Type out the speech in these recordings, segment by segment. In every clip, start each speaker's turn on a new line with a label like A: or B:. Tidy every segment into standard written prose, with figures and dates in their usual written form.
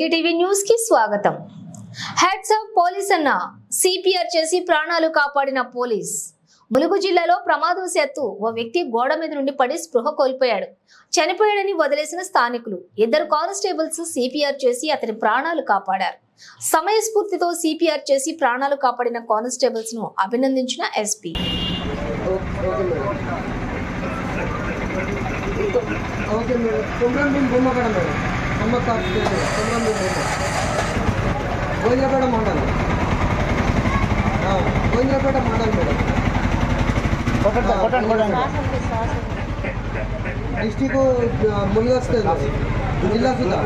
A: ఏటీటీవీ news కి స్వాగతం. Heads of police అన్న సిపిఆర్ చేసి ప్రాణాలు కాపాడిన పోలీస్. ములుగు జిల్లాలో ప్రమాదవశాత్తు ఓ వ్యక్తి గోడ మీద నుండి పడి స్పృహ కోల్పోయాడు. చనిపోయాడని వదిలేసిన స్థానికులు 2 కానిస్టేబుల్స్ సిపిఆర్ చేసి అతని ప్రాణాలు కాపాడారు. సమయస్ఫూర్తితో సిపిఆర్ చేసి ప్రాణాలు కాపాడిన కానిస్టేబుల్స్ ను అభినందించిన ఎస్పీ.
B: डिस्ट्रिक्ट मुलगा जिल्हा सुद्धा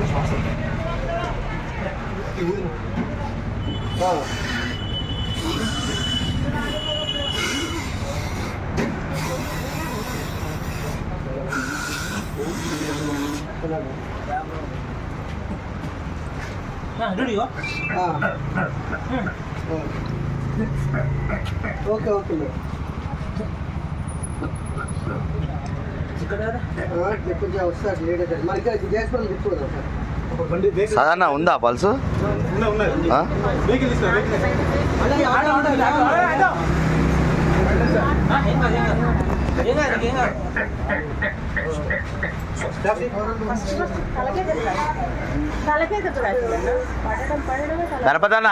B: ओके ओके
C: సాధారణ ఉందా పల్సు? గణపతన్న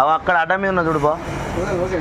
C: అవి అక్కడ అడ్డ మీద ఉన్న చూడుపో.
B: ఓకే